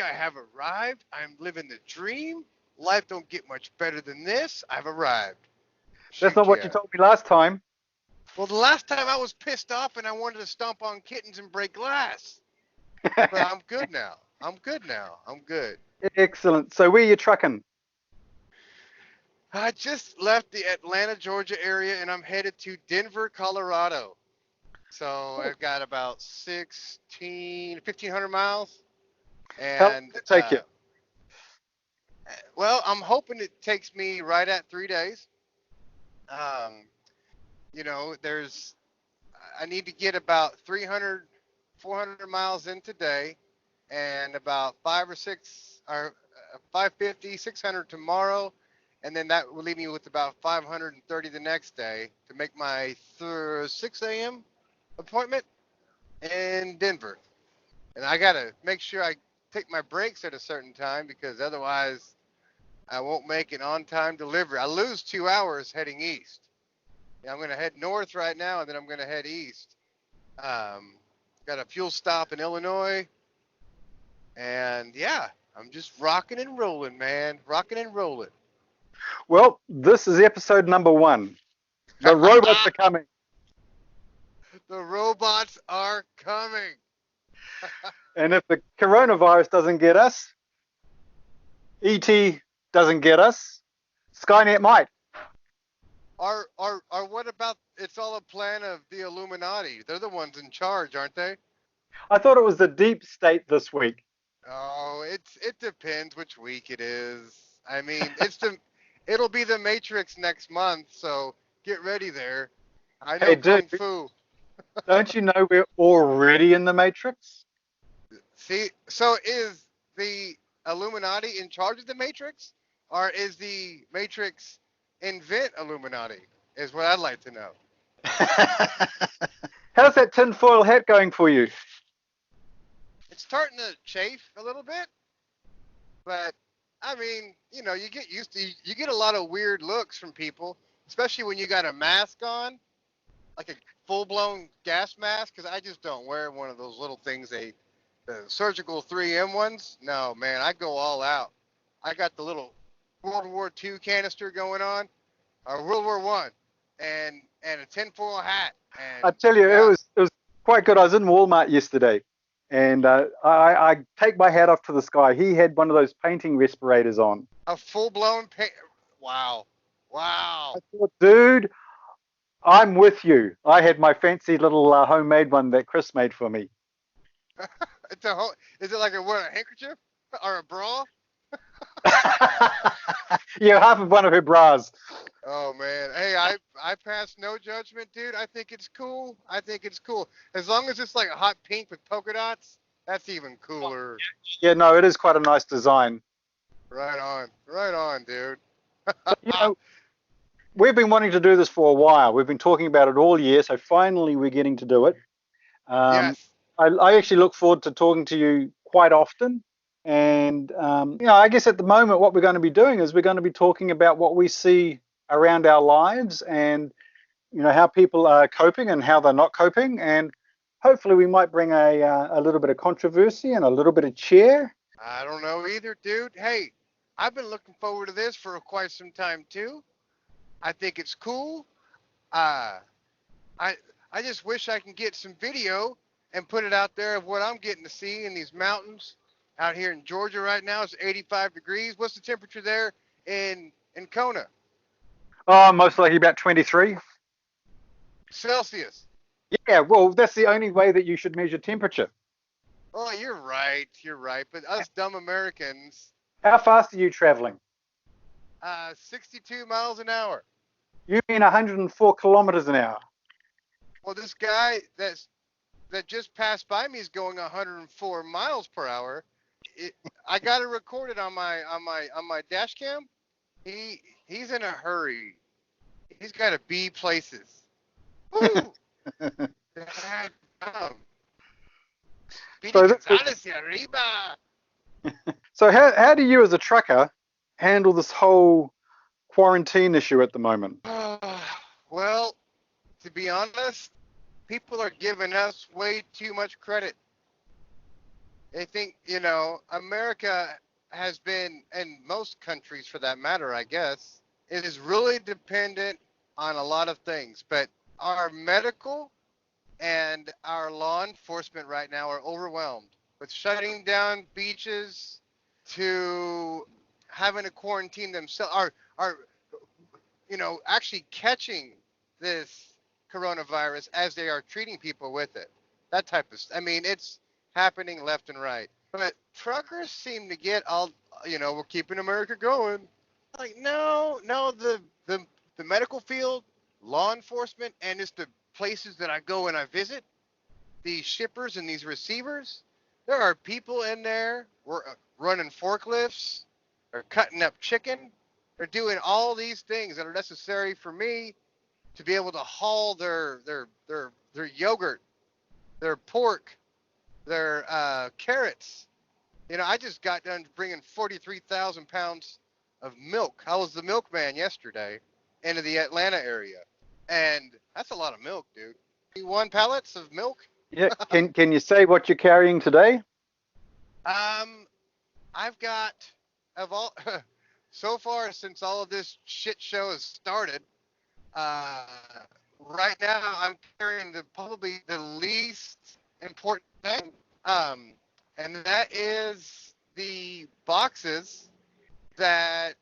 I have arrived. I'm living the dream. Life don't get much better than this. I've arrived. That's not Shoot what you yeah. told me last time. Well, the last time I was pissed off and I wanted to stomp on kittens and break glass. But I'm good now. I'm good now. I'm good. Excellent. So where are you trucking? I just left the Atlanta, Georgia area and I'm headed to Denver, Colorado. So I've got about 1,500 miles. How long And, did it take you? well, I'm hoping it takes me right at 3 days. Um, I need to get about 300, 400 miles in today and about 550, 600 tomorrow. And then that will leave me with about 530 the next day to make my 6 a.m. appointment in Denver. And I got to make sure I take my breaks at a certain time because otherwise I won't make an on time delivery. I lose 2 hours heading east. Yeah, I'm going to head north right now and then I'm going to head east. Um, got a fuel stop in Illinois. And yeah, I'm just rocking and rolling, man. Rocking and rolling. Well, this is episode number 1. The robots are coming. The robots are coming. And if the coronavirus doesn't get us, ET doesn't get us, Skynet might. What about it's all a plan of the Illuminati? They're the ones in charge, aren't they? I thought it was the deep state this week. Oh, it depends which week it is. I mean, it'll be the Matrix next month, so get ready there. I Hey, know dude, Kung Fu. don't you know we're already in the Matrix? See, so is the Illuminati in charge of the Matrix, or is the Matrix invent Illuminati? Is what I'd like to know. How's that tinfoil hat going for you? It's starting to chafe a little bit, but I mean, you get used to you get a lot of weird looks from people, especially when you got a mask on, like a full-blown gas mask. Because I just don't wear one of those little things the surgical 3M ones. No, man, I go all out. I got the little World War II canister going on, or World War I, and a tinfoil hat, I and tell you, yeah, it was quite good. I was in Walmart yesterday, and I take my hat off to this guy. He had one of those painting respirators on. a full-blown paint. Wow, wow. I thought, dude, I'm with you. I had my fancy little homemade one that Chris made for me. It's a whole, is it like a handkerchief or a bra? Yeah, half of one of her bras. Oh man, hey, I pass no judgment, dude. I think it's cool. I think it's cool as long as it's like a hot pink with polka dots. That's even cooler. Yeah, no, it is quite a nice design. Right on, dude. So, we've been wanting to do this for a while. We've been talking about it all year, so finally we're getting to do it. Um, Yes. I actually look forward to talking to you quite often. And, I guess at the moment, what we're going to be doing is we're going to be talking about what we see around our lives and, how people are coping and how they're not coping. And hopefully we might bring a little bit of controversy and a little bit of cheer. I don't know either, dude. Hey, I've been looking forward to this for quite some time too. I think it's cool. Uh, I I just wish I can get some video and put it out there of what I'm getting to see in these mountains out here in Georgia right now. It's 85 degrees. What's the temperature there in Kona? Oh, most likely about 23. Celsius. Yeah, well, that's the only way that you should measure temperature. Oh, you're right. You're right. But us dumb Americans, How fast are you traveling? 62 miles an hour. You mean 104 kilometers an hour? Well, this guy that just passed by me is going 104 miles per hour. It, I got it recorded on my dash cam. He's in a hurry. He's got to be places. Woo! Damn. Speedy So, Gonzalez y arriba. so how do you as a trucker handle this whole quarantine issue at the moment? Well, to be honest, people are giving us way too much credit. I think, America has been, and most countries for that matter, I guess, it is really dependent on a lot of things. But our medical and our law enforcement right now are overwhelmed with shutting down beaches to having to quarantine themselves, are actually catching this coronavirus as they are treating people with it. That type of, I mean, it's happening left and right. But truckers seem to get all, we're keeping America going. Like, no, no, the medical field, law enforcement, and it's the places that I go and I visit, these shippers and these receivers. There are people in there running forklifts, they're cutting up chicken, they're doing all these things that are necessary for me to be able to haul their yogurt, their pork, their carrots. I just got done bringing 43,000 pounds of milk. I was the milkman yesterday into the Atlanta area, and that's a lot of milk, dude. 1 pallets of milk. Yeah, can you say what you're carrying today? Um, I've got of all so far since all of this shit show has started. Uh, right now I'm carrying probably the least important thing, um, and that is the boxes that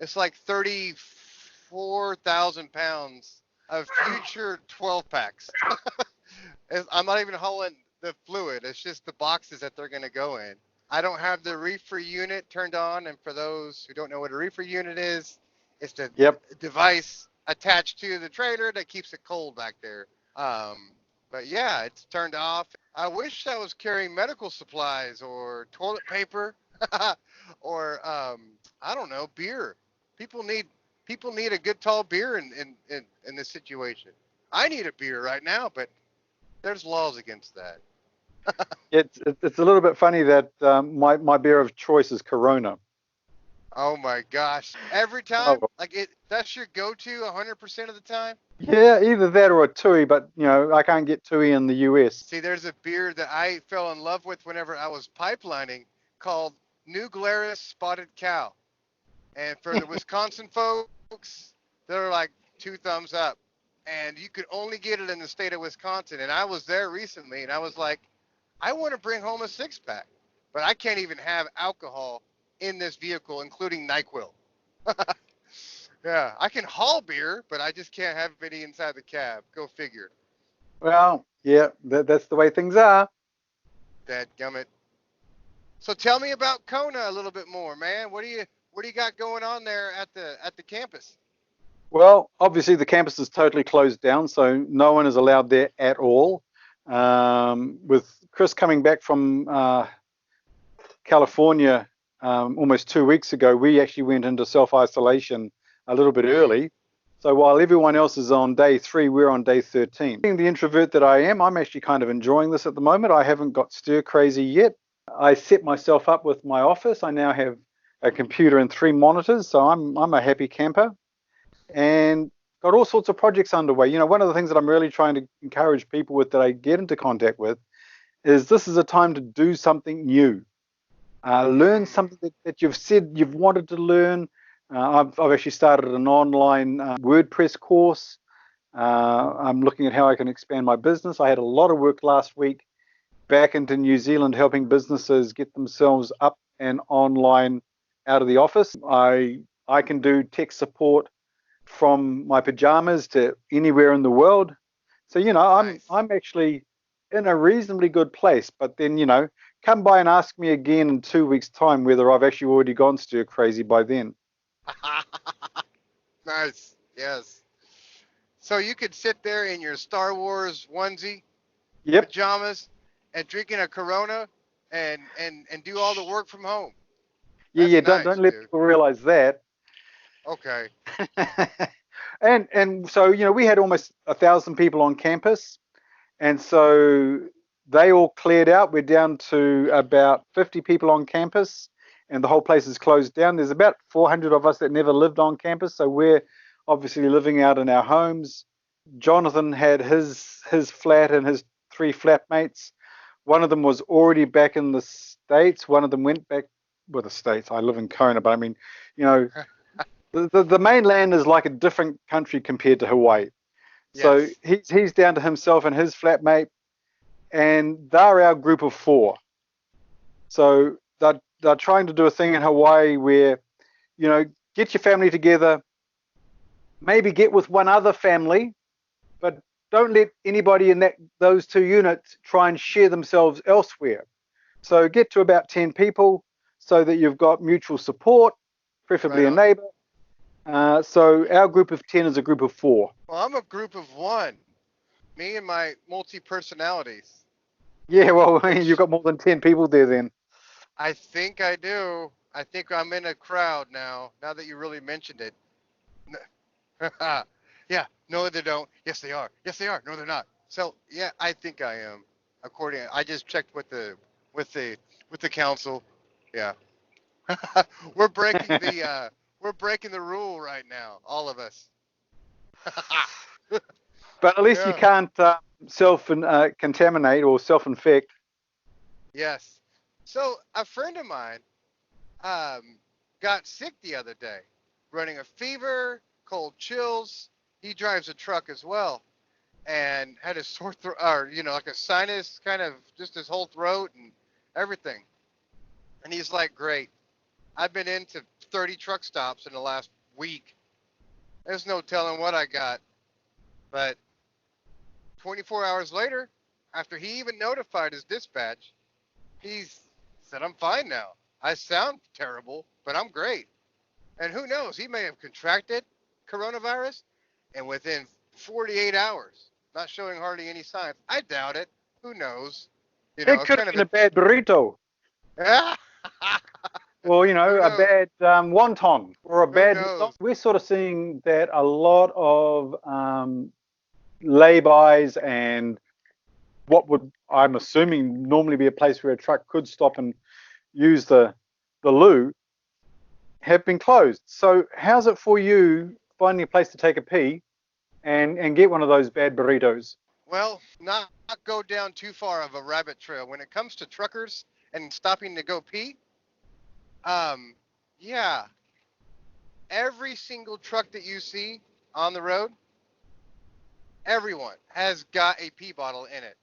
it's like 34,000 pounds of future 12 packs. I'm not even hauling the fluid. It's just the boxes that they're going to go in. I don't have the reefer unit turned on, and for those who don't know what a reefer unit is, it's the Yep. device attached to the trailer that keeps it cold back there. Um, but yeah, it's turned off. I wish I was carrying medical supplies or toilet paper, or I don't know, beer. People need people need a good tall beer in this situation. I need a beer right now, but there's laws against that. It's a little bit funny that my beer of choice is Corona. Oh my gosh. Every Oh, time? Like that's your go-to 100% of the time? yeah, either that or a Tui, but I can't get Tui in the US. See, there's a beer that I fell in love with whenever I was pipelining called New Glarus Spotted Cow. And for the Wisconsin folks, they're like 2 thumbs up. And you could only get it in the state of Wisconsin. And I was there recently and I was like, I want to bring home a 6 pack, but I can't even have alcohol in this vehicle, including NyQuil. Yeah, I can haul beer, but I just can't have any inside the cab. Go figure. Well, yeah, that's the way things are. Dadgummit. So tell me about Kona a little bit more, man. What do you got going on there at the campus? Well, obviously the campus is totally closed down, so no one is allowed there at all. With Chris coming back from California almost 2 weeks ago, we actually went into self isolation a little bit Mm, early. So while everyone else is on day 3, we're on day 13. Being the introvert that I am, I'm actually kind of enjoying this at the moment. I haven't got stir crazy yet. I set myself up with my office. I now have a computer and 3 monitors, so I'm a happy camper and got all sorts of projects underway. One of the things that I'm really trying to encourage people with that I get into contact with is this is a time to do something new. Learn mm, something that you've said you've wanted to learn. I've actually started an online WordPress course. I'm looking at how I can expand my business. I had a lot of work last week back into New Zealand helping businesses get themselves up and online out of the office. I can do tech support from my pajamas to anywhere in the world. So nice. I'm actually in a reasonably good place. But then come by and ask me again in 2 weeks' time whether I've actually already gone stir crazy by then. Nice. Yes. So you could sit there in your Star Wars onesie, Yep. pajamas, and drinking a Corona, and do all the Shh. work from home. Yeah, That's yeah. Don't nice, don't let dude. people realize that. Okay. And so we had almost 1,000 people on campus. And so they all cleared out. We're down to about 50 people on campus, and the whole place is closed down. There's about 400 of us that never lived on campus, so we're obviously living out in our homes. Jonathan had his flat and his 3 flatmates. One of them was already back in the States. One of them went back with the States. I live in Kona, but I mean, you know, the mainland is like a different country compared to Hawaii. So Yes. he's down to himself and his flatmate, and they're our group of four. So they're trying to do a thing in Hawaii where, get your family together, maybe get with one other family, but don't let anybody in those two units try and share themselves elsewhere. So get to about 10 people so that you've got mutual support, Right preferably a on. neighbor. So our group of 10 is a group of four. Well, I'm a group of one. Me and my multi personalities, Yeah, well, you've which got more than 10 people there then. I think I do. I think I'm in a crowd now. Now that you really mentioned it. Yeah. No, they don't. Yes, they are. Yes, they are. No, they're not. So yeah, I think I am. According, I just checked with the with the council. Yeah. we're breaking the uh, we're breaking the rule right now. All of us. But at least you Yeah. can't self contaminate or self infect. Yes. So a friend of mine um, got sick the other day, running a fever, cold chills. He drives a truck as well, and had a sore throat, or like a sinus, kind of just his whole throat and everything. And he's like, "Great, I've been into 30 truck stops in the last week. There's no telling what I got." But 24 hours later, after he even notified his dispatch, he's said, "I'm fine now. I sound terrible, but I'm great." And who knows? He may have contracted coronavirus and within 48 hours, not showing hardly any signs. I doubt it. Who knows? It could have Kind of been a bad burrito, a. or Who a knows? bad wonton, or a Who bad. knows? We're sort of seeing that a lot of lay-bys and what would, I'm assuming, normally be a place where a truck could stop and use the loo have been closed. So how's it for you finding a place to take a pee and get one of those bad burritos? Well, not go down too far of a rabbit trail. When it comes to truckers and stopping to go pee, um, yeah, every single truck that you see on the road, everyone has got a pee bottle in it,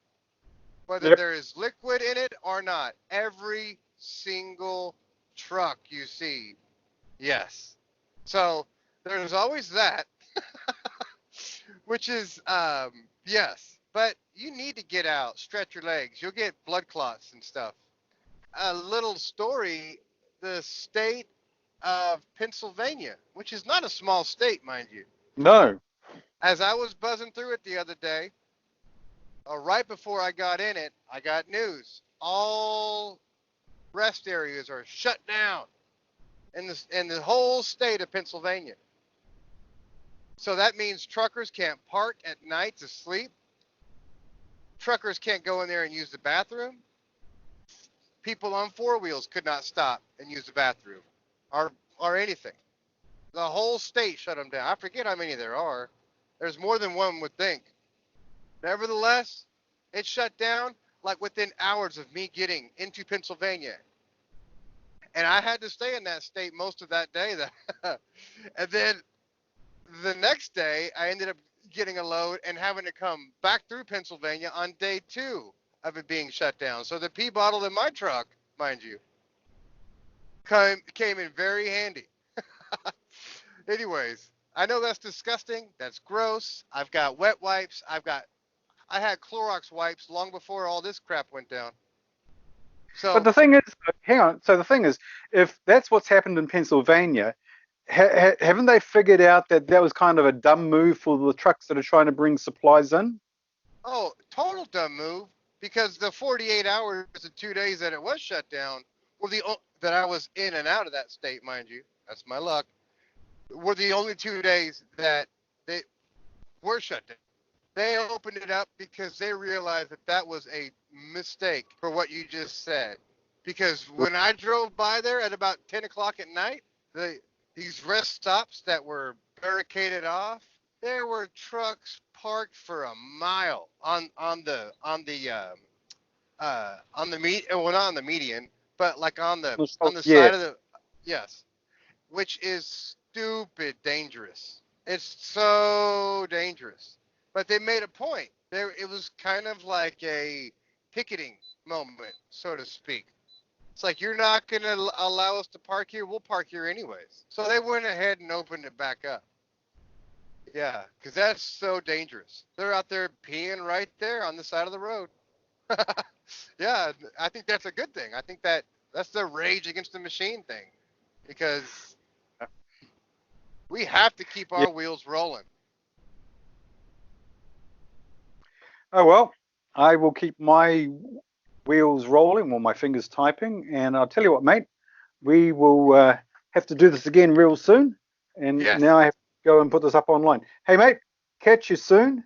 whether Yep. there is liquid in it or not. Every single truck you see, yes. So there's always that, which is yes. But you need to get out, stretch your legs. You'll get blood clots and stuff. A little story: the state of Pennsylvania, which is not a small state, mind you. No. As I was buzzing through it the other day, right before I got in it, I got news. All rest areas are shut down in the whole state of Pennsylvania. So that means truckers can't park at night to sleep. Truckers can't go in there and use the bathroom. People on four wheels could not stop and use the bathroom, or anything. The whole state shut them down. I forget how many there are. There's more than one would think. Nevertheless, it shut down like within hours of me getting into Pennsylvania, and I had to stay in that state most of that day. And then the next day, I ended up getting a load and having to come back through Pennsylvania on day two of it being shut down. So the pee bottle in my truck, mind you, came in very handy. Anyways, I know that's disgusting. That's gross. I've got wet wipes. I had Clorox wipes long before all this crap went down. But So, the thing is, hang on. So the thing is, if that's what's happened in Pennsylvania, haven't they figured out that that was kind of a dumb move for the trucks that are trying to bring supplies in? oh, total dumb move because the 48 hours and 2 days that it was shut down were that I was in and out of that state, mind you. That's my luck. Were the only 2 days that they were shut down. They opened it up because they realized that that was a mistake for what you just said. Because when I drove by there at about 10 o'clock at night, these rest stops that were barricaded off, there were trucks parked for a mile on the on the well, not on the median, but like on the Yeah. side of the, yes, which is stupid dangerous. It's so dangerous. But they made a point. There, it was kind of like a picketing moment, so to speak. It's like you're not going to allow us to park here. We'll park here anyways. So they went ahead and opened it back up. Yeah, because that's so dangerous. They're out there peeing right there on the side of the road. Yeah, I think that's a good thing. I think that's the rage against the machine thing, because we have to keep Yeah. our wheels rolling. Oh well, I will keep my wheels rolling or my fingers typing, and I'll tell you what, mate, we will have to do this again real soon. And Yes. now I have to go and put this up online. Hey, mate, catch you soon.